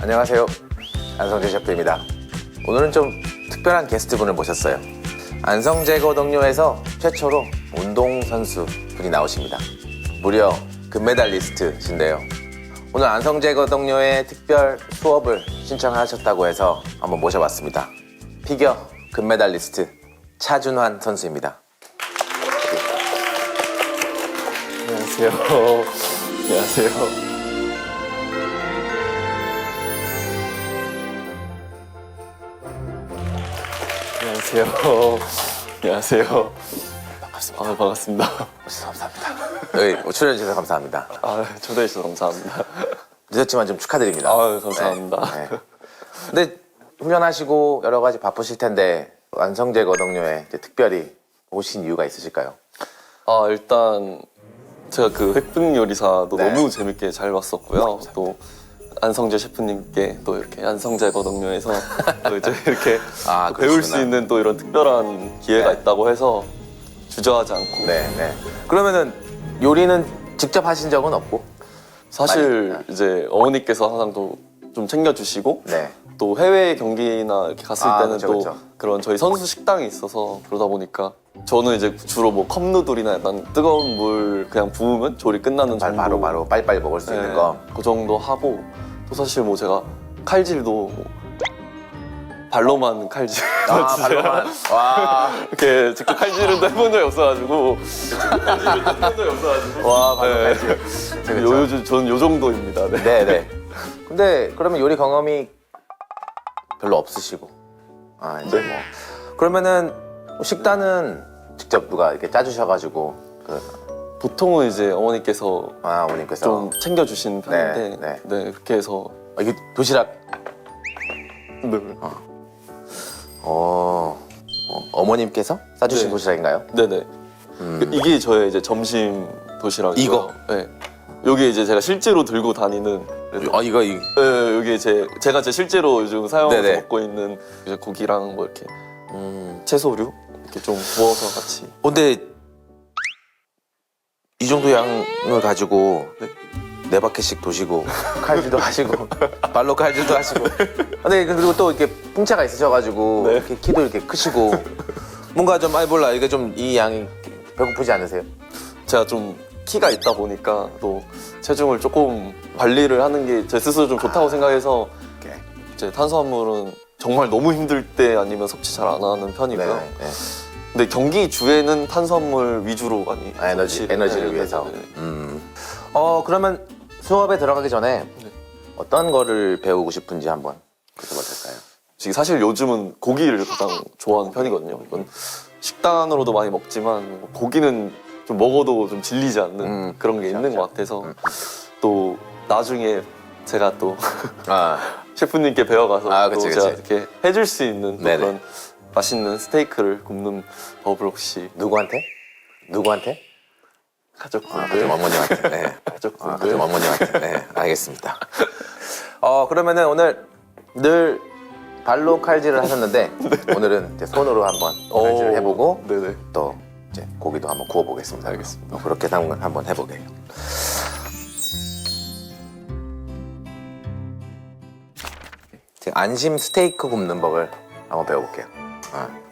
안녕하세요. 안성재 셰프입니다. 오늘은 좀 특별한 게스트분을 모셨어요. 안성제거동료에서 최초로 운동선수 분이 나오십니다. 무려 금메달리스트신데요. 오늘 안성제거동료의 특별 수업을 신청하셨다고 해서 한번 모셔봤습니다. 피겨 금메달리스트 차준환 선수입니다. 안녕하세요. 안녕하세요. 안녕하세요. 안녕하세요. 반갑습니다. 반갑습니다. 감사합니다. 여기 출연해주셔서 감사합니다. 초대해 주셔서 감사합니다. 늦었지만 좀 축하드립니다. 감사합니다. 네, 네. 근데 훈련하시고 여러 가지 바쁘실 텐데 안성제거동료에 특별히 오신 이유가 있으실까요? 일단 제가 그 획득 요리사도 네. 너무 재밌게 잘 봤었고요. 또 안성재 셰프님께 또 이렇게 안성제거동료에서 또 이제 이렇게 아, 또 배울 그러시구나. 수 있는 또 이런 특별한 기회가 네. 있다고 해서 주저하지 않고 네, 네. 그러면은 요리는 직접 하신 적은 없고? 사실 많이, 이제 어머니께서 항상 또 좀 챙겨주시고 네. 또 해외 경기나 이렇게 갔을 때는 그쵸, 또 그쵸. 그런 저희 선수 식당이 있어서 그러다 보니까 저는 이제 주로 뭐 컵누들이나 약간 뜨거운 물 그냥 부으면 조리 끝나는 정도 바로 빨리빨리 먹을 수 있는 거. 그 정도 하고 또 사실 뭐 제가 칼질도 뭐 발로만 칼질 발로만. 와. 이렇게 직접 칼질은 해본 적이 없어가지고 와, 발로 네. 칼질. 그쵸. 저는 요 정도입니다. 네. 네, 네. 근데 그러면 요리 경험이 별로 없으시고. 이제 네. 뭐. 그러면은 식단은 직접 누가 이렇게 짜주셔가지고 보통은 이제 어머니께서 어머님께서 좀 챙겨주신 편인데 네, 네, 그렇게 해서 이게 도시락 네. 어머님께서 싸주신 네. 도시락인가요? 네네. 이게 저의 이제 점심 도시락이고요. 이거? 네. 여기 이제 제가 실제로 들고 다니는. 이거 네, 여기 제가 실제로 요즘 사용해서 네네. 먹고 있는 이제 고기랑 뭐 이렇게 채소류 이렇게 좀 부어서 같이. 근데 이 정도 양을 가지고 네 바퀴씩 도시고 칼질도 하시고 발로 칼질도 하시고 근데 그리고 또 이렇게 풍차가 있으셔가지고 네. 이렇게 키도 이렇게 크시고 뭔가 좀 몰라 이게 좀 이 양이 배고프지 않으세요? 제가 좀 키가 있다 보니까 또 체중을 조금 관리를 하는 게 제 스스로 좀 좋다고 생각해서 이렇게. 이제 탄수화물은 정말 너무 힘들 때 아니면 섭취 잘 안 하는 편이고요. 네. 근데 경기 주에는 탄수화물 위주로 많이 에너지를 네, 위해서. 네, 네. 그러면 수업에 들어가기 전에 네. 어떤 거를 배우고 싶은지 한번 여쭤봐도 될까요? 지금 사실 요즘은 고기를 가장 좋아하는 편이거든요. 이건 식단으로도 많이 먹지만 고기는 좀 먹어도 좀 질리지 않는 그런 게 있는 것 같아서 또 나중에 제가 또 셰프님께 배워가서 그치, 또 그치. 제가 이렇게 해줄 수 있는 또 네네. 그런 맛있는 스테이크를 굽는 법을 혹시 누구한테? 가족분들 좀 어머님한테. 네. 가족분들 좀 어머님한테. 네, 알겠습니다. 그러면은 오늘 늘 발로 칼질을 하셨는데 오늘은 이제 손으로 한번 칼질을 해보고 네네. 또 이제 고기도 한번 구워보겠습니다. 알겠습니다. 그렇게 한번 해보게요. 안심 스테이크 굽는 법을 한번 배워볼게요.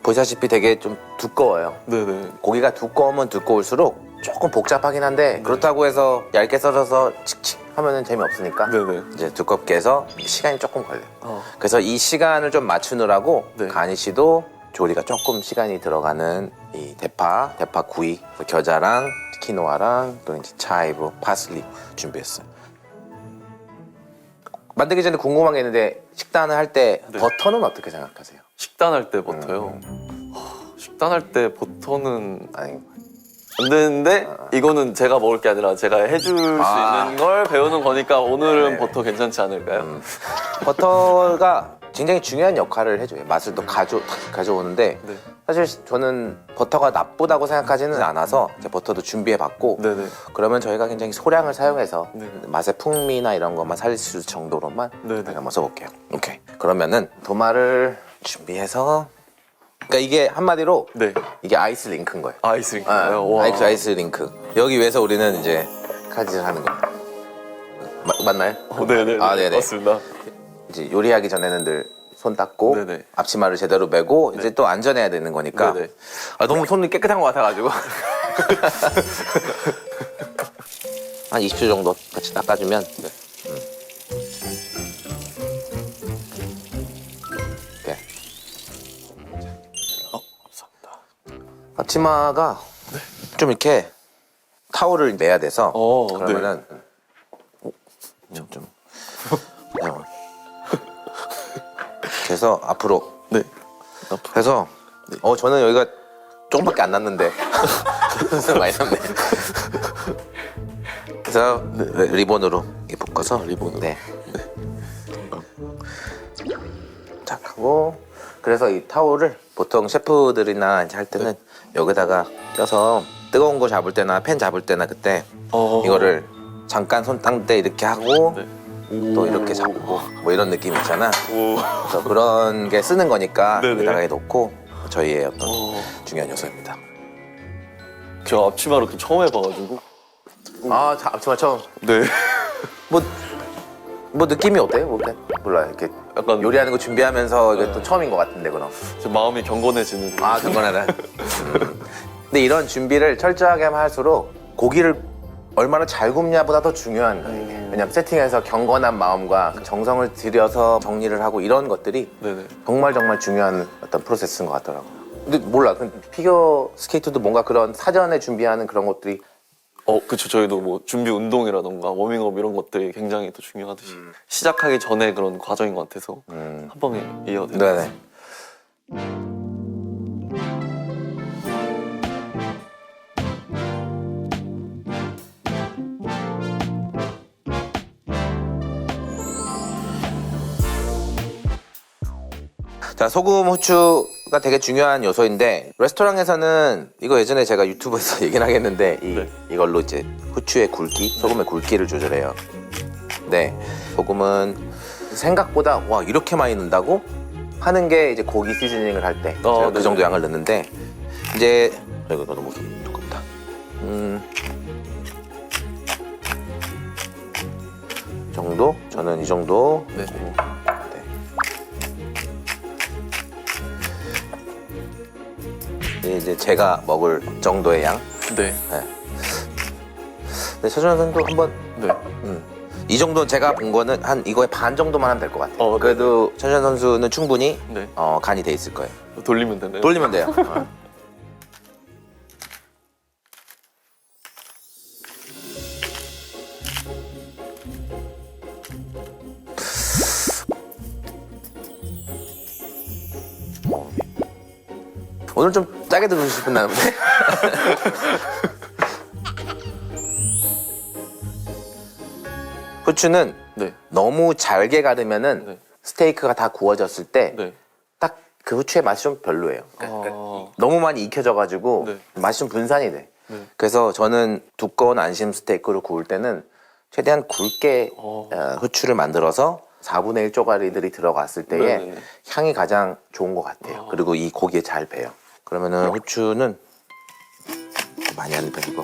보시다시피 되게 좀 두꺼워요. 네네. 고기가 두꺼우면 두꺼울수록 조금 복잡하긴 한데 그렇다고 해서 얇게 썰어서 칙칙 하면은 재미없으니까 네네. 이제 두껍게 해서 시간이 조금 걸려요. 어. 그래서 이 시간을 좀 맞추느라고 네. 가니 씨도 조리가 조금 시간이 들어가는 이 대파 구이, 겨자랑 키노아랑 또 이제 차이브, 파슬리 준비했어요. 만들기 전에 궁금한 게 있는데 식단을 할 때 네. 버터는 어떻게 생각하세요? 식단할 때 버터요. 식단할 때 버터는 아니, 안 되는데 이거는 제가 먹을 게 아니라 제가 해줄 수 있는 걸 배우는 거니까 오늘은 네. 버터 괜찮지 않을까요? 버터가 굉장히 중요한 역할을 해줘요. 맛을 또 가져오는데 네. 사실 저는 버터가 나쁘다고 생각하지는 않아서 이제 버터도 준비해봤고 네네. 그러면 저희가 굉장히 소량을 사용해서 네. 맛의 풍미나 이런 것만 살릴 수 있을 정도로만 네네. 한번 써볼게요. 오케이. 그러면은 도마를 준비해서 그러니까 이게 한마디로 네. 이게 아이스 링크인 거예요. 아이스링크요? 아이스 링크. 여기 위해서 우리는 이제 칼질을 하는 거예요. 맞나요? 네네. 네네. 맞습니다. 이제 요리하기 전에는 늘 손 닦고 네네. 앞치마를 제대로 매고 이제 또 안전해야 되는 거니까 네네. 너무 손이 깨끗한 것 같아가지고 한 20초 정도 같이 닦아주면 네. 이렇게 감사합니다. 앞치마가 좀 이렇게 타올을 매야 돼서 그러면은 좀 그래서 앞으로 네. 해서 저는 여기가 조금밖에 안 났는데 많이 났네. 그래서 리본으로 이렇게 묶어서 리본으로. 네. 자 하고 그래서 이 타올을 보통 셰프들이나 이제 할 때는 여기다가 껴서 뜨거운 거 잡을 때나 팬 잡을 때나 그때 이거를 잠깐 손 닦을 때 이렇게 하고 네. 또 이렇게 잡고 뭐 이런 느낌 있잖아. 오. 그래서 그런 게 쓰는 거니까 네네. 여기다가 놓고 저희의 어떤 중요한 요소입니다. 제가 앞치마를 이렇게 처음 해봐가지고. 앞치마 처음. 네. 뭐 느낌이 어때요? 몰라 이렇게 약간 요리하는 거 준비하면서 이게 또 처음인 것 같은데 그럼. 제 마음이 경건해지는. 경건하다. 근데 이런 준비를 철저하게 하면 할수록 고기를 얼마나 잘 굽냐보다 더 중요한 거예요. 이게. 왜냐면 세팅해서 경건한 마음과 정성을 들여서 정리를 하고 이런 것들이 네네. 정말 중요한 어떤 프로세스인 것 같더라고요. 근데 몰라. 피겨 스케이트도 뭔가 그런 사전에 준비하는 그런 것들이 그쵸. 저희도 뭐 준비 운동이라던가 워밍업 이런 것들이 굉장히 또 중요하듯이 시작하기 전에 그런 과정인 것 같아서 한 번에 이어서. 네네. 자, 소금, 후추가 되게 중요한 요소인데 레스토랑에서는 이거 예전에 제가 유튜브에서 얘기는 하겠는데 이걸로 이제 후추의 굵기, 소금의 굵기를 조절해요. 네, 소금은 생각보다 와 이렇게 많이 넣는다고 하는 게 이제 고기 시즈닝을 할 때 그 네네. 정도 양을 넣는데 이제 이거 너무 두껍다. 정도? 저는 이 정도. 네. 이제 제가 먹을 정도의 양. 네. 근데 최준환 선수도 한번 네. 이 정도는 제가 본 거는 한 이거의 반 정도만 하면 될 것 같아요. 네. 그래도 최준환 선수는 충분히 네. 간이 돼 있을 거예요. 돌리면 되나요? 돌리면 돼요. 오늘 좀 짜게 드시고 싶었나 본데? 후추는 네. 너무 잘게 가르면은 네. 스테이크가 다 구워졌을 때 네. 딱 그 후추의 맛이 좀 별로예요. 아. 너무 많이 익혀져가지고 네. 맛이 좀 분산이 돼. 네. 그래서 저는 두꺼운 안심 스테이크를 구울 때는 최대한 굵게 후추를 만들어서 4분의 1 쪼가리들이 들어갔을 때에 네네네. 향이 가장 좋은 것 같아요. 그리고 이 고기에 잘 배요. 그러면은 후추는 많이 하는 편이고.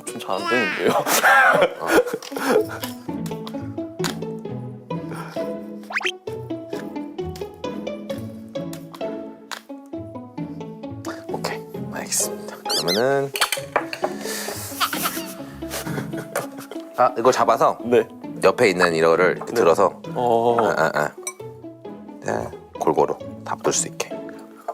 좀 잘 안 되는데요. 오케이, 알겠습니다. 그러면은 이거 잡아서 네. 옆에 있는 이거를 이렇게 들어서 네, 골고루 다 묻을 수 있게.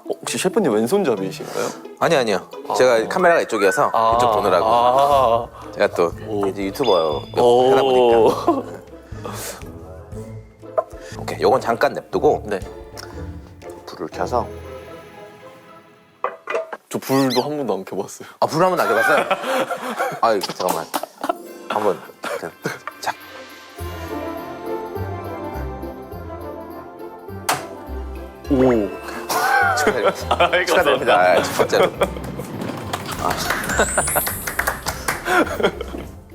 혹시 셰프님 왼손잡이신가요? 아니요. 제가 카메라가 이쪽이어서 이쪽 보느라고. 제가 또 이제 유튜버 하다 보니까. 오케이, 요건 잠깐 냅두고 네. 불을 켜서. 저 불도 한 번도 안 켜봤어요. 불 한번 놔둬봤어요? 잠깐만. 한번 자. 오. 축하드립니다. 축하드립니다. 첫 번째로.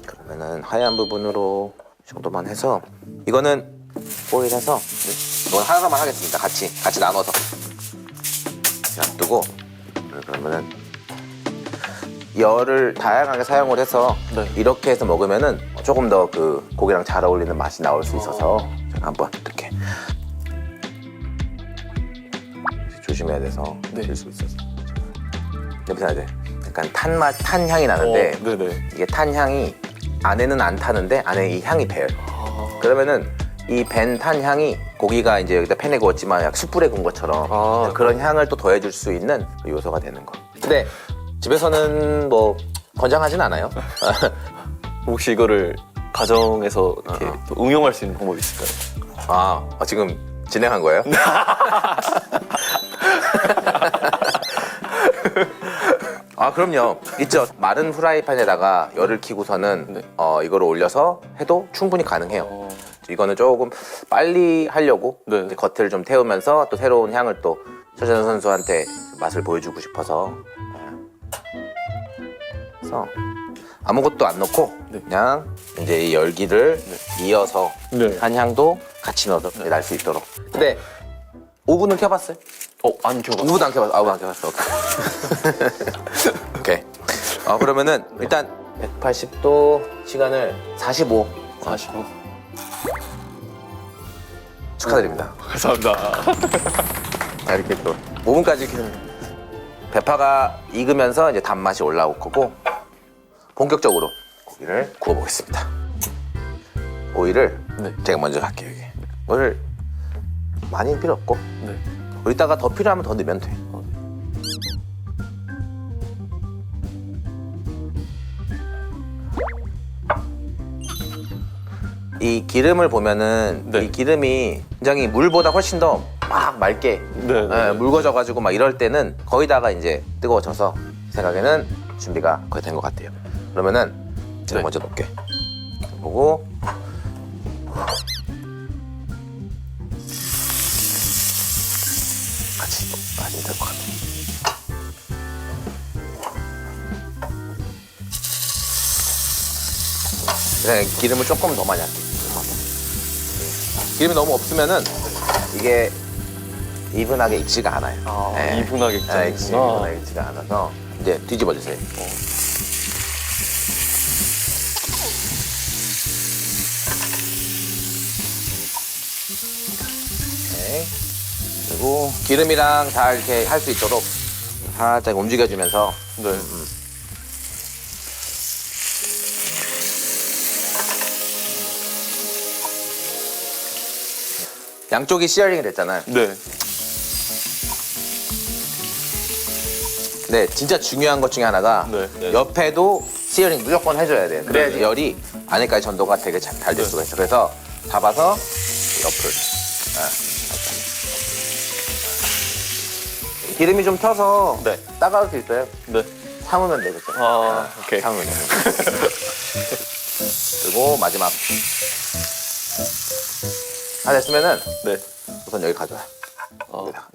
그러면은 하얀 부분으로 이 정도만 해서 이거는 보일해서 이건 하나만 하겠습니다. 같이 나눠서. 해가지고 그러면은 열을 다양하게 사용을 해서 네. 이렇게 해서 먹으면은 조금 더 그 고기랑 잘 어울리는 맛이 나올 수 있어서 제가 한번 이렇게 조심해야 돼서 네. 질 수 있어서 냄새 나지? 약간 탄 향이 나는데 네네. 이게 탄 향이 안에는 안 타는데 안에 이 향이 배요. 그러면은 이 밴 탄 향이 고기가 이제 여기다 팬에 구웠지만 약 숯불에 구운 것처럼 그런 향을 또 더해줄 수 있는 그 요소가 되는 거. 근데 집에서는 뭐 권장하진 않아요. 혹시 이거를 가정에서 이렇게 또 응용할 수 있는 방법이 있을까요? 지금 진행한 거예요? 그럼요. 있죠. 마른 후라이팬에다가 열을 켜고서는 네. 이거를 올려서 해도 충분히 가능해요. 이거는 조금 빨리 하려고 네. 이제 겉을 좀 태우면서 또 새로운 향을 또 최재선 선수한테 맛을 보여주고 싶어서 그래서 아무것도 안 넣고 네. 그냥 이제 이 열기를 이어서 네. 한 향도 같이 넣어서 날 수 있도록. 근데 오븐을 켜봤어요? 안 켜봤어요. 오븐 안 켜봤어. 안 켜봤어. 오케이. 그러면은 일단 180도 시간을 45 축하드립니다. 감사합니다. 이렇게 또 5분까지 이렇게 배파가 익으면서 이제 단맛이 올라올 거고 본격적으로 고기를 구워보겠습니다. 오일을 네. 제가 먼저 갈게요. 이게 오일 많이 필요 없고 네. 이따가 더 필요하면 더 넣으면 돼. 이 기름을 보면은 네. 이 기름이 굉장히 물보다 훨씬 더 막 맑게 네. 묽어져가지고 막 이럴 때는 거의 다가 이제 뜨거워져서 생각에는 준비가 거의 된 것 같아요. 그러면은 제가 네. 먼저 넣을게. 보고 같이 맞으면 될 것 같아. 그냥 기름을 조금 더 많이 할게요. 기름이 너무 없으면은 이게 이분하게 익지가 않아요. 네. 이분하게 이분하게 익지가 않아서 이제 뒤집어 주세요. 오케이. 그리고 기름이랑 다 이렇게 할 수 있도록 살짝 움직여주면서 네. 양쪽이 시어링이 됐잖아요. 네. 네, 진짜 중요한 것 중에 하나가 네. 옆에도 시어링 무조건 해줘야 돼요. 그래야지 네. 열이 안에까지 전도가 되게 잘 될 네. 수가 있어요. 그래서 잡아서 옆을. 기름이 좀 튀어서 네. 따가울 수 있어요. 네. 참으면 되겠죠. 오케이. 참으면 돼요. 그리고 마지막. 다 됐으면은 네. 우선 여기 가져와. 여기다.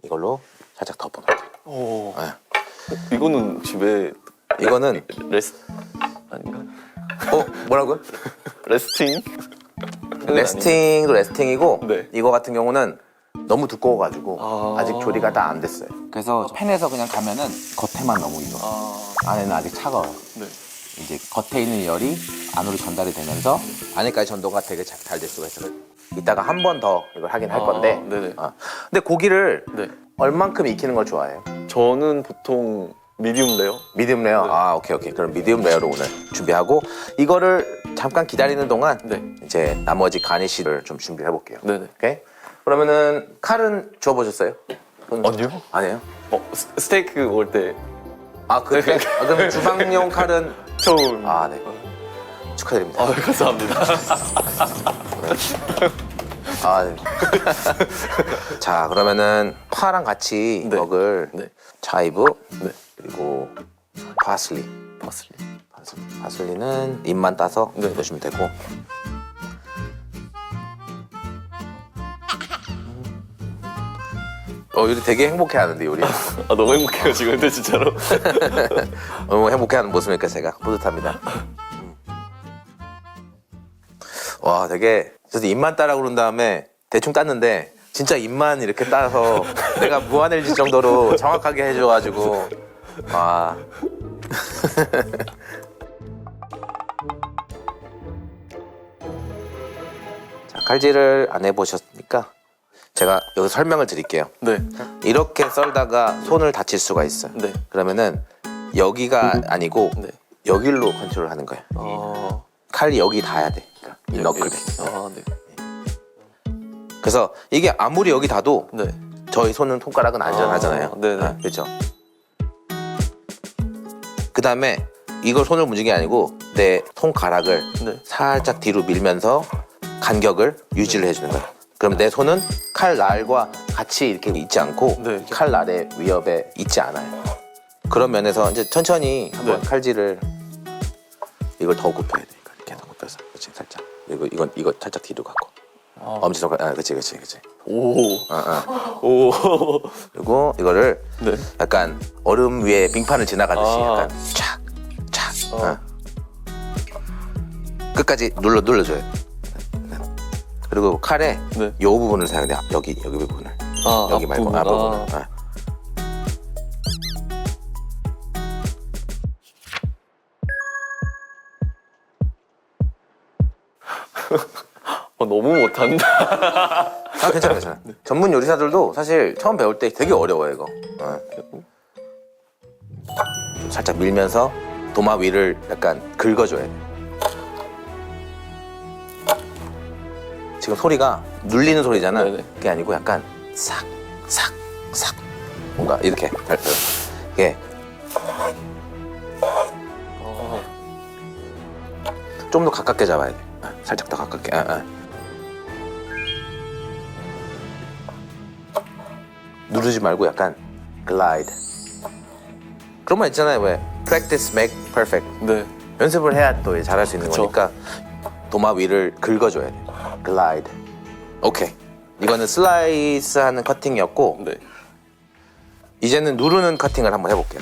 이걸로 살짝 덮어놓을게요. 오. 네. 이거는 집에 이거는 레스 아닌가? 뭐라고요? 레스팅? 레스팅도 레스팅이고 네. 이거 같은 경우는 너무 두꺼워가지고 아. 아직 조리가 다 안 됐어요. 그래서 팬에서 그냥 가면은 겉에만 너무 익어. 안에는 아직 차가워요. 네. 이제 겉에 있는 열이 안으로 전달이 되면서 안에까지 전도가 되게 잘 될 수가 있어요. 이따가 한 번 더 이걸 하긴 할 건데. 네네. 근데 고기를 네. 얼만큼 익히는 걸 좋아해요? 저는 보통 미디움 레어? 미디움 레어? 네. 오케이. 그럼 미디움 레어로 오늘 준비하고 이거를 잠깐 기다리는 동안 네. 이제 나머지 가니쉬를 좀 준비해 볼게요. 네네. 오케이? 그러면은 칼은 주워보셨어요? 아니요. 아니에요? 스테이크 먹을 때 그때? 그럼 주방용 칼은? 처음. 네. 축하드립니다. 감사합니다. 네. 자, 그러면은 파랑 같이 네. 먹을 네. 차이브 네. 그리고 파슬리. 파슬리. 파슬리는 잎만 따서 네. 넣으시면 되고. 요리 되게 행복해하는데 요리. 너무 행복해요 지금 근데 진짜로. 너무 행복해하는 모습이니까 제가 뿌듯합니다. 와, 되게 그래서 입만 따라 그런 다음에 대충 땄는데 진짜 입만 이렇게 따서 내가 무한해질 정도로 정확하게 해줘가지고 와. 자, 칼질을 안 해보셨으니까 제가 여기 설명을 드릴게요. 네. 이렇게 썰다가 손을 다칠 수가 있어요. 네. 그러면은 여기가 아니고 네. 여기로 컨트롤하는 거예요. 아. 칼이 여기 닿아야 돼. 그러니까 이 너클. 아, 네. 그래서 이게 아무리 여기 닿아도 네. 저희 손가락은 안전하잖아요. 네네. 그렇죠. 그 다음에 이걸 손을 움직이는 게 아니고 내 손가락을 네. 살짝 뒤로 밀면서 간격을 유지를 해주는 거예요. 그럼 내 손은 칼 날과 같이 이렇게 있지 않고 네. 칼 날의 위협에 있지 않아요. 그런 면에서 이제 천천히 한번 네. 칼질을 이걸 더 굽혀야 돼. 이렇게 더 굽혀서 그렇지 살짝 이거 살짝 뒤로 갖고 엄지손가락 그렇지. 오. 오. 오. 그리고 이거를 네. 약간 얼음 위에 빙판을 지나가듯이 아. 약간 촥 끝까지 눌러줘요. 그리고 칼에 네. 이 부분을 사용해. 여기 부분을. 아, 여기 말고 앞부분을. 아. 너무 못한다. 괜찮아. 전문 요리사들도 사실 처음 배울 때 되게 어려워요 이거. 좀 살짝 밀면서 도마 위를 약간 긁어줘야 돼. 지금 소리가 눌리는 소리잖아. 네네. 그게 아니고 약간 싹 뭔가 이렇게 이게 좀 더 가깝게 잡아야 돼. 살짝 더 가깝게. 누르지 말고 약간 글라이드. 그런 말 있잖아요. 왜 practice make perfect. 네. 연습을 해야 또 잘할 수 있는 그쵸. 거니까 도마 위를 긁어줘야 돼. 글라이드. 오케이. 이거는 슬라이스 하는 커팅이었고 네. 이제는 누르는 커팅을 한번 해볼게요.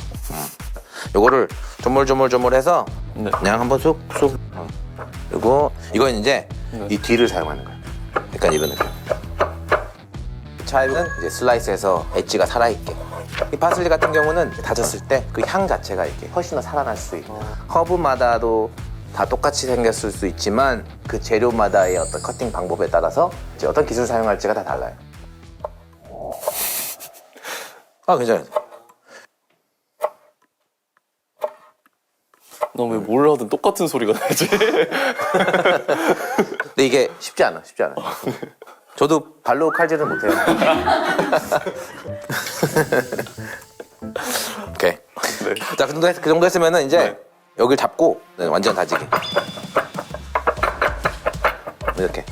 요거를 조물조물해서 네. 그냥 한번 쑥. 그리고 이건 이제 네. 이 뒤를 사용하는 거예요. 약간 이런 느낌. 차이는 이제 슬라이스해서 엣지가 살아있게. 이 파슬리 같은 경우는 다졌을 때 그 향 자체가 이렇게 훨씬 더 살아날 수 있고 허브마다도 다 똑같이 생겼을 수 있지만 그 재료마다의 어떤 커팅 방법에 따라서 이제 어떤 기술을 사용할지가 다 달라요. 괜찮아요. 나 왜 뭘 하든 똑같은 소리가 나지? 근데 이게 쉽지 않아요. 저도 발로 칼질은 못해요. 오케이. 네. 자, 그 정도 했으면은 이제 네. 여길 잡고 완전 다지기. 이렇게.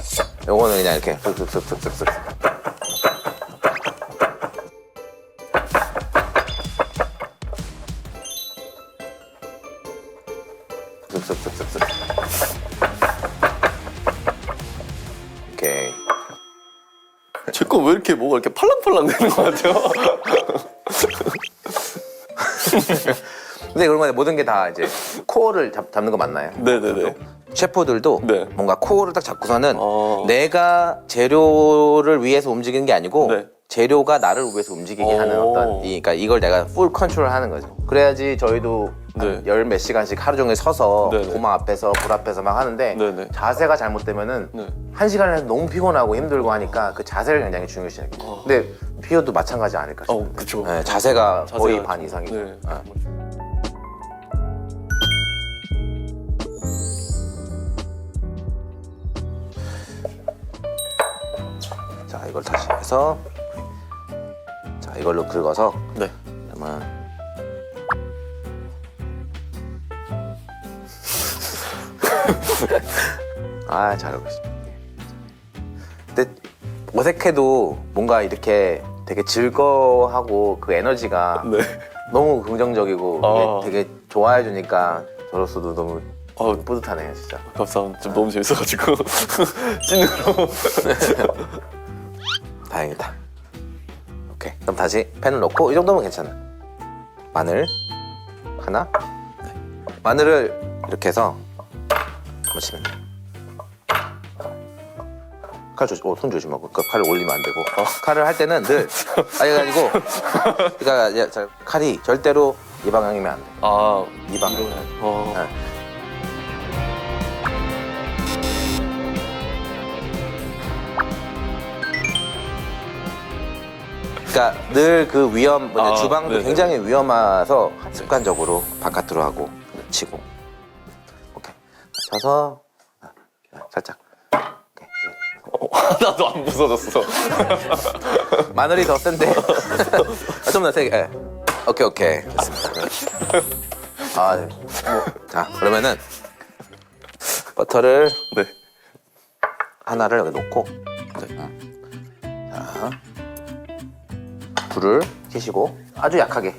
요거는 그냥 이렇게 슥슥슥슥슥슥. 슥슥슥슥슥. 오케이. 제 거 왜 이렇게 뭐가 이렇게 팔랑팔랑 되는 것 같아요? 근데 그런 거 모든 게 다 이제 코어를 잡는 거 맞나요? 네네네. 셰프들도 네. 뭔가 코어를 딱 잡고서는 아. 내가 재료를 위해서 움직이는 게 아니고 네. 재료가 나를 위해서 움직이게 하는 그러니까 이걸 내가 풀 컨트롤 하는 거죠. 그래야지 저희도 네. 열 몇 시간씩 하루 종일 서서 네네. 도마 앞에서 불 앞에서 막 하는데 네네. 자세가 잘못되면은 네. 한 시간을 해서 너무 피곤하고 힘들고 하니까 그 자세를 굉장히 중요시해요. 근데 피어도 마찬가지 아닐까 싶어요. 그쵸. 네, 자세가 거의 자세가 반 좀- 이상이죠. 네. 자, 이걸 다시 해서 자, 이걸로 긁어서 네. 그러면 잘하고 있습니다. 근데 어색해도 뭔가 이렇게 되게 즐거워하고 그 에너지가 네. 너무 긍정적이고 아. 이게 되게 좋아해 주니까 저로서도 너무 아, 뿌듯하네요, 진짜. 감사합니다. 좀 너무 재밌어가지고 찐으로. 다행이다. 오케이. 그럼 다시 팬을 넣고 이 정도면 괜찮아. 마늘 하나. 마늘을 이렇게 해서 한번 치면 돼. 손 조심하고. 그 칼을 올리면 안 되고. 칼을 할 때는 늘 아니 아니고 그러니까 이제 칼이 절대로 이 방향이면 안 돼. 아, 이 방향. 네. 그러니까 늘 그 주방도 네네. 굉장히 위험해서 습관적으로 바깥으로 하고 치고. 오케이. 쳐서 살짝. 하나도 안 부서졌어. 마늘이 더 센데. 좀 더 세게. 예. 오케이. 됐습니다. 아, 네. 자, 그러면은 버터를 네. 하나를 여기 놓고. 자, 불을 켜시고 아주 약하게.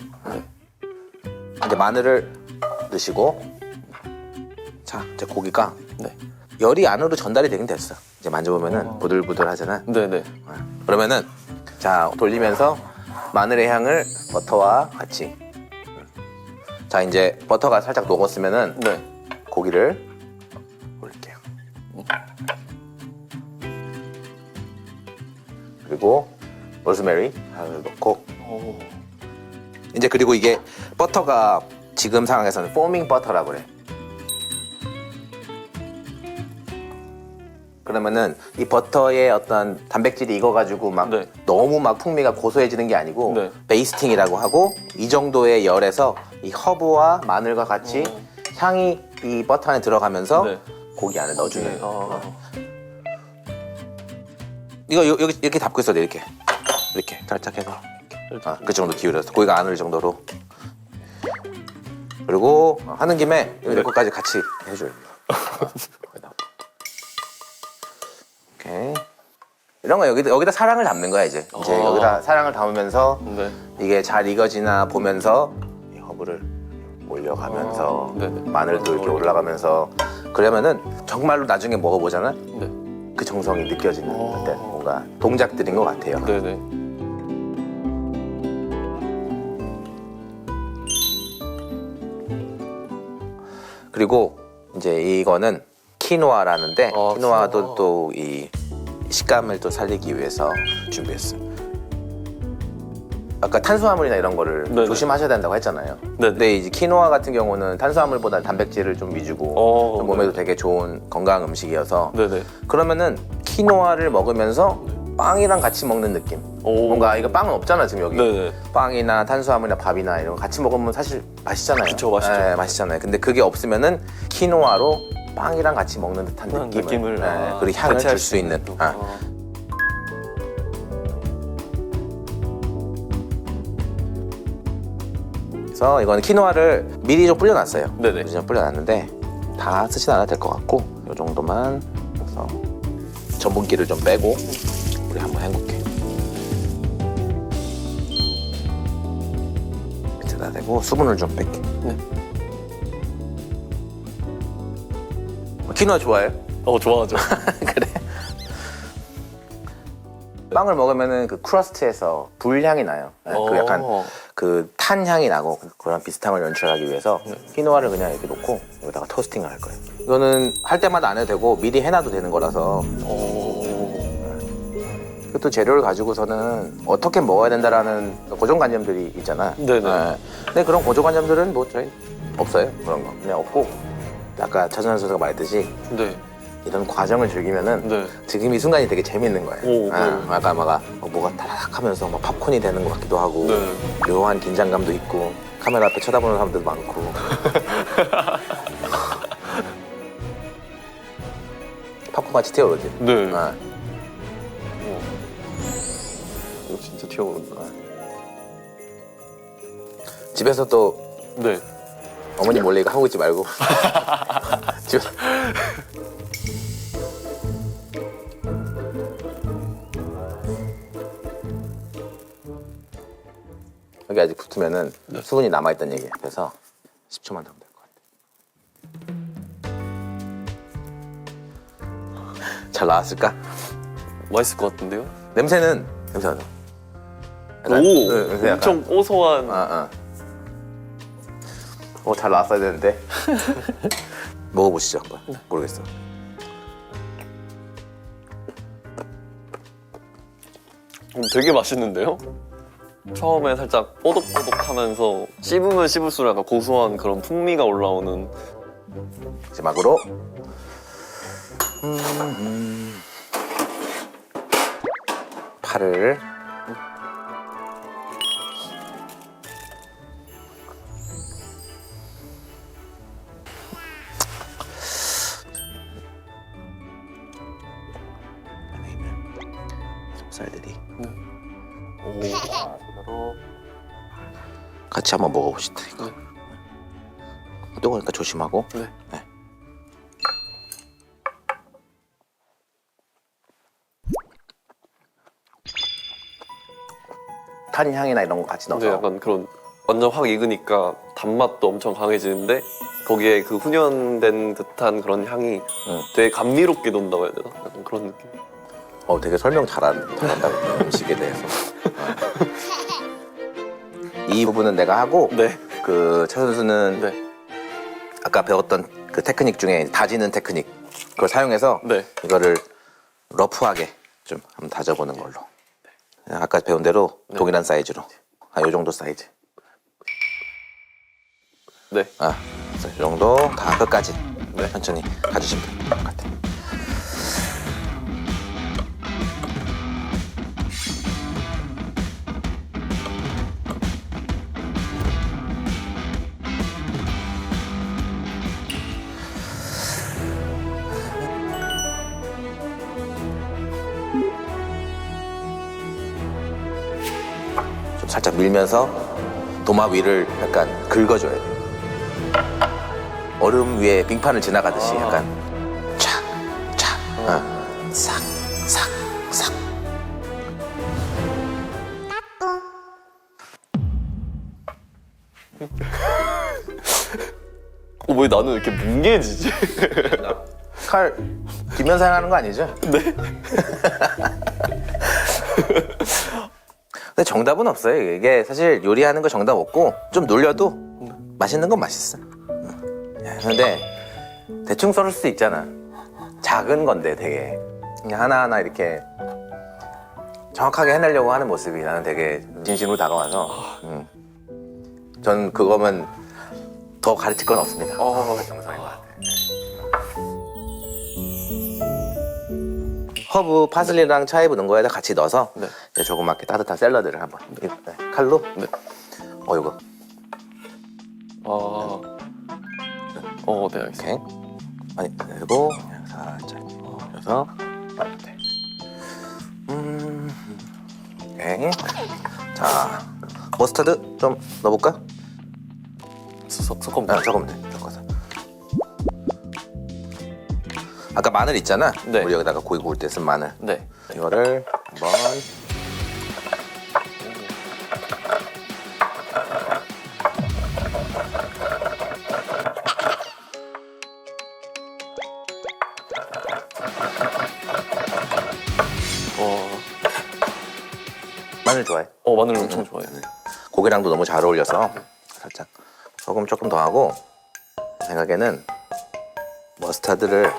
이제 마늘을 넣으시고. 자, 이제 고기가 네. 열이 안으로 전달이 되긴 됐어. 이제 만져보면은 부들부들하잖아. 네네. 그러면은 자 돌리면서 마늘의 향을 버터와 같이. 자 이제 버터가 살짝 녹았으면은 네. 고기를 올릴게요. 그리고 로즈메리 하나를 넣고. 이제 그리고 이게 버터가 지금 상황에서는 포밍 버터라고 그래. 그러면은 이 버터의 어떤 단백질이 익어가지고 막 네. 너무 막 풍미가 고소해지는 게 아니고 네. 베이스팅이라고 하고 이 정도의 열에서 이 허브와 마늘과 같이 향이 이 버터 안에 들어가면서 네. 고기 안에 넣어주는. 네. 이거 여기 이렇게 잡고 있어야 돼. 이렇게 살짝 해서 그 정도 기울여서 고기가 안 올 정도로. 그리고 하는 김에 내 것까지 같이 해줘요. 오케이. 이런 거 여기다 사랑을 담는 거야 이제. 여기다 사랑을 담으면서 네. 이게 잘 익어지나 보면서 이 허브를 올려가면서 네네. 마늘도 이렇게 올라가면서 그러면은 정말로 나중에 먹어보잖아. 네. 그 정성이 느껴지는 어떤 뭔가 동작들인 것 같아요. 네네. 그리고 이제 이거는 키노아라는데 키노아도 키노아. 또 이 식감을 또 살리기 위해서 준비했어요. 아까 탄수화물이나 이런 거를 네네. 조심하셔야 된다고 했잖아요. 네네. 근데 이제 키노아 같은 경우는 탄수화물보다 단백질을 좀 위주고 또 몸에도 되게 좋은 건강 음식이어서 네네. 그러면은 키노아를 먹으면서 빵이랑 같이 먹는 느낌. 뭔가 이거 빵은 없잖아 지금 여기. 네네. 빵이나 탄수화물이나 밥이나 이런 거 같이 먹으면 사실 맛있잖아요. 그쵸, 맛있죠. 네, 맛있잖아요. 근데 그게 없으면은 키노아로 빵이랑 같이 먹는 듯한 그런 느낌을, 느낌을, 그리고 향을 같이 할 줄 수 있는. 그래서 이거는 키노아를 미리 좀 불려놨어요. 네네. 미리 좀 불려놨는데 다 쓰진 않아도 될 것 같고 이 정도만 해서 전분기를 좀 빼고 우리 한번 헹굴게. 밑에다 대고 수분을 좀 뺄게. 네. 키노아 좋아해요? 좋아하죠. 그래. 빵을 먹으면은 그 크러스트에서 불향이 나요. 그 약간 그 탄 향이 나고 그런 비슷함을 연출하기 위해서 키노아를 그냥 이렇게 놓고 여기다가 토스팅을 할 거예요. 이거는 할 때마다 안 해도 되고 미리 해놔도 되는 거라서. 또 재료를 가지고서는 어떻게 먹어야 된다라는 고정관념들이 있잖아. 네네. 근데 그런 고정관념들은 뭐 저희 없어요. 그런 거 그냥 없고 아까 차준환 선수가 말했듯이 네. 이런 과정을 즐기면은 네. 지금 이 순간이 되게 재밌는 거예요. 오, 네. 아까 막 뭐가 타락하면서 막 팝콘이 되는 것 같기도 하고 네. 묘한 긴장감도 있고 카메라 앞에 쳐다보는 사람들도 많고 팝콘 같이 튀어오르지. 네. 아, 이거 진짜 튀어오른다. 집에서 또 네. 어머니 몰래 이거 하고 있지 말고 집에서 여기 아직 붙으면은 수분이 남아있던 얘기야. 그래서 10초만 더 하면 될 것 같아. 잘 나왔을까? 맛있을 것 같은데요? 냄새는 냄새가 나. 오, 냄새 약간. 엄청 고소한. 잘 나왔어야 되는데. 먹어보시죠 한번. 모르겠어. 되게 맛있는데요? 처음에 살짝 뽀독뽀독하면서 씹으면 씹을수록 약간 고소한 그런 풍미가 올라오는. 마지막으로 파를 속살들이 오. 손으로 같이 한번 먹어봅시다. 이거 뜨거우니까 조심하고. 네. 네. 탄 향이나 이런 거 같이 넣어서 근데 약간 그런 완전 확 익으니까 단맛도 엄청 강해지는데 거기에 그 훈연된 듯한 그런 향이 되게 감미롭게 돈다고 해야 되나? 약간 그런 느낌. 되게 설명 잘한다고 음식에 대해서. 이 부분은 내가 하고 네. 그 차 선수는 네. 아까 배웠던 그 테크닉 중에 다지는 테크닉 그걸 사용해서 네. 이거를 러프하게 좀 한번 다져보는 걸로. 아까 배운 대로 동일한 사이즈로 요 정도 사이즈. 네. 그래서 이 정도 다 끝까지 네. 천천히 가주시면 될 것 같아요. 좀 살짝 밀면서 도마 위를 약간 긁어줘야 돼. 얼음 위에 빙판을 지나가듯이 약간 착, 착, 싹, 싹, 싹. 왜 나는 이렇게 뭉개지지? 칼 뒷면 사용하는 거 아니죠? 네. 근데 정답은 없어요. 이게 사실 요리하는 거 정답 없고 좀 놀려도 맛있는 건 맛있어. 근데 대충 썰을 수 있잖아. 작은 건데 되게 그냥 하나하나 이렇게 정확하게 해내려고 하는 모습이 나는 되게 진심으로 다가와서 전 그거면 더 가르칠 건 없습니다. 정상인 것 같아요. 허브, 파슬리랑 차이브 넣은 거에다 같이 넣어서 네. 이제 조그맣게 따뜻한 샐러드를 한번 칼로 네. 이거 네, 알겠습니다. 오케이 아니 그리고 그냥 살짝 올려서 오케이 자 머스타드 좀 넣어볼까? 섞어볼까요? 조금 돼 섞어서 아까 마늘 있잖아. 네. 우리 여기다가 고기 구울 때 쓴 마늘. 네. 이거를 한번 마늘 좋아해? 마늘 엄청 좋아해요. 고기랑도 너무 잘 어울려서 살짝 소금 조금 더 하고 제 생각에는 머스타드를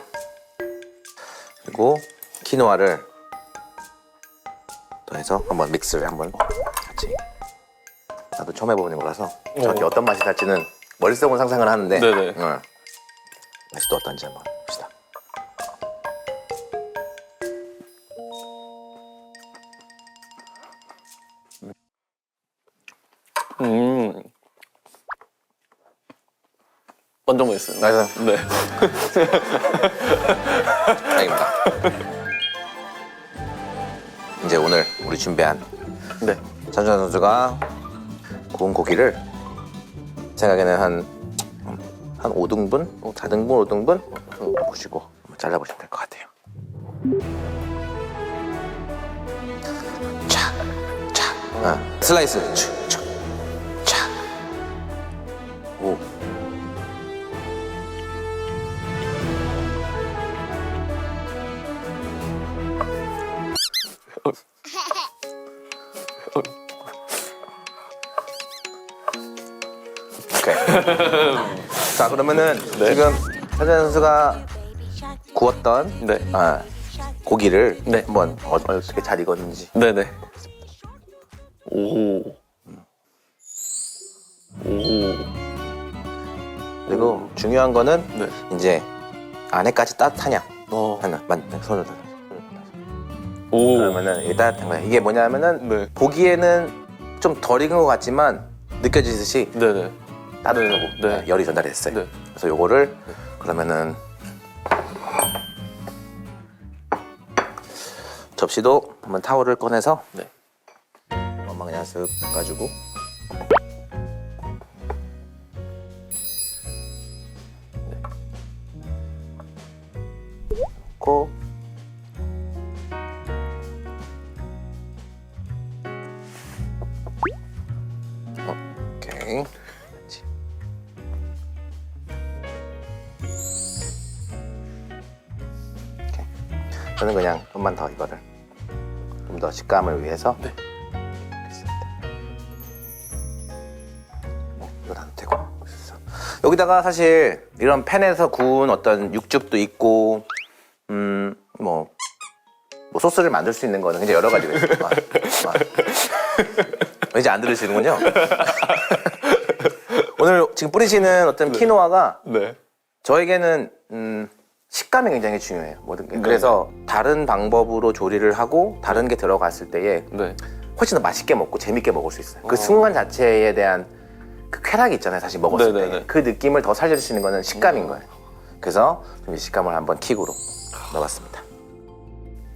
그리고 키노아를 더해서 한번 믹스를 한번 같이 나도 처음 해보는 거라서 정확히 어떤 맛이 날지는 머릿속은 상상을 하는데 네네. 맛이 또 어떤지 한번 봅시다. 완전 맛있어요. 맛있어요? 네. 다행입니다. 이제 오늘 우리 준비한 네. 전주환 선수가 구운 고기를 생각에는 한 5등분? 4등분, 5등분? 보시고 한번 잘라보시면 될 것 같아요. 착, 착, 슬라이스, 착, 착, 착. 오. 오케이. 자 그러면은 네. 지금 현재 선수가 구웠던 네. 고기를 네. 한번 어떻게 잘 익었는지 네네. 중요한 거는 네. 이제 안에까지 따뜻하냐. 어. 하나, 손을 다. 오. 그러면은 이게 따뜻한 거야. 이게 뭐냐면은 네. 보기에는 좀 덜 익은 것 같지만 느껴지듯이 네네. 따뜻하고 네. 열이 전달됐어요. 네. 그래서 요거를 그러면은 접시도 한번 타월을 꺼내서 네. 엄마 그냥 쓱 닦아주고 고 오케이. 저는 그냥 좀만 더 이거를 좀 더 식감을 위해서 네. 이건 안 되고 여기다가 사실 이런 팬에서 구운 어떤 육즙도 있고 뭐 소스를 만들 수 있는 거는 굉장히 여러 가지가 있어요. 이제 안 들으시는군요. 오늘 지금 뿌리시는 어떤 키노아가 네. 저에게는 식감이 굉장히 중요해요. 모든 게. 그래서 다른 방법으로 조리를 하고 다른 게 들어갔을 때에 네. 훨씬 더 맛있게 먹고 재밌게 먹을 수 있어요. 그 순간 자체에 대한 그 쾌락이 있잖아요. 사실 먹었을 네네네. 때. 그 느낌을 더 살릴 수 있는 거는 식감인 거예요. 그래서 좀 이 식감을 한번 킥으로 넣어봤습니다.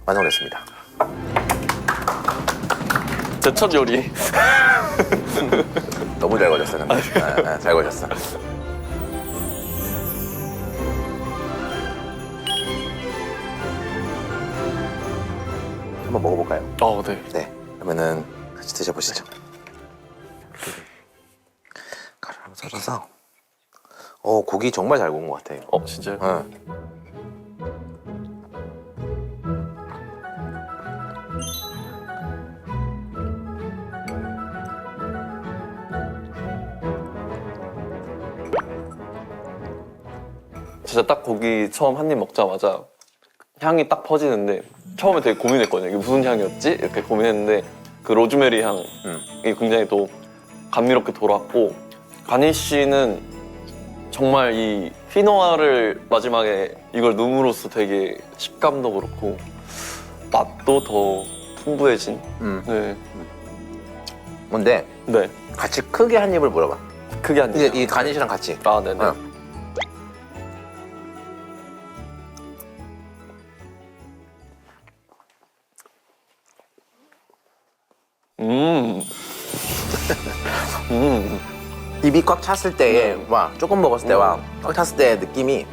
완성됐습니다. 제 첫 요리. 너무 잘 걸렸어, 근데. 잘 걸렸어. 한번 먹어볼까요? 네. 네. 그러면은 같이 드셔보시죠. 가루 한번 썰어서. 고기 정말 잘 구운 것 같아요. 진짜요? 응. 진짜 딱 고기 처음 한 입 먹자마자 향이 딱 퍼지는데 처음에 되게 고민했거든요. 이게 무슨 향이었지? 이렇게 고민했는데 그 로즈메리 향이 굉장히 또 감미롭게 돌았고 가니쉬는 정말 이 휘노아를 마지막에 이걸 넣음으로써 되게 식감도 그렇고 맛도 더 풍부해진. 네. 근데 네. 같이 크게 한 입을 물어봐. 크게 한 이제 입. 이 가니쉬랑 같이. 네네. 어. 음. 입이 꽉 찼을 때에 와 조금 먹었을 때와 꽉 찼을 때의 느낌이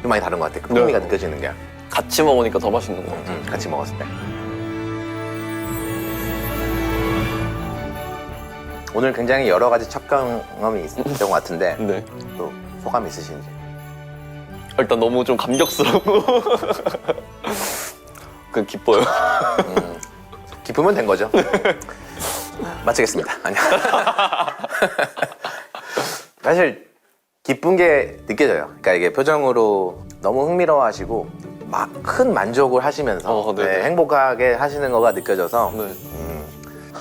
좀 많이 다른 것 같아. 그 풍미가 네. 느껴지는 게. 같이 먹으니까 더 맛있는 것 같아요. 같이 먹었을 때. 오늘 굉장히 여러 가지 첫 경험이 있었던 것 같은데 네. 또 소감 있으신지? 일단 너무 좀 감격스럽고 그 기뻐요. 기쁘면 된 거죠. 마치겠습니다. 아니야. 사실 기쁜 게 느껴져요. 그러니까 이게 표정으로 너무 흥미로워하시고 막 큰 만족을 하시면서 네네. 행복하게 하시는 거가 느껴져서 네.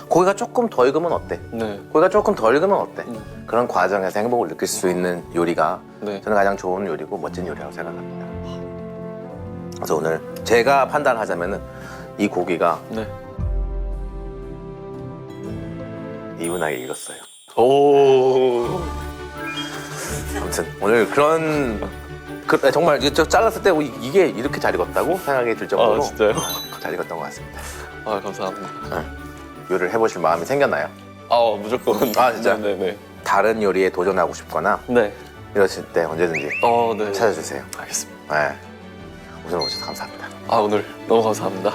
고기가 조금 더 익으면 어때? 네. 고기가 조금 덜 익으면 어때? 그런 과정에서 행복을 느낄 수 있는 요리가 네. 저는 가장 좋은 요리고 멋진 요리라고 생각합니다. 그래서 오늘 제가 판단하자면은 이 고기가 네. 이분하게 익었어요. 오. 아무튼 오늘 정말 이거 잘랐을 때 이게 이렇게 잘 익었다고 생각이 들 정도로 진짜요? 잘 익었던 것 같습니다. 감사합니다. 요리를 해보실 마음이 생겼나요? 무조건. 진짜? 네네. 다른 요리에 도전하고 싶거나 네. 이러실 때 언제든지 네. 찾아주세요. 알겠습니다. 네. 오늘 오셔서 감사합니다. 오늘 너무 감사합니다.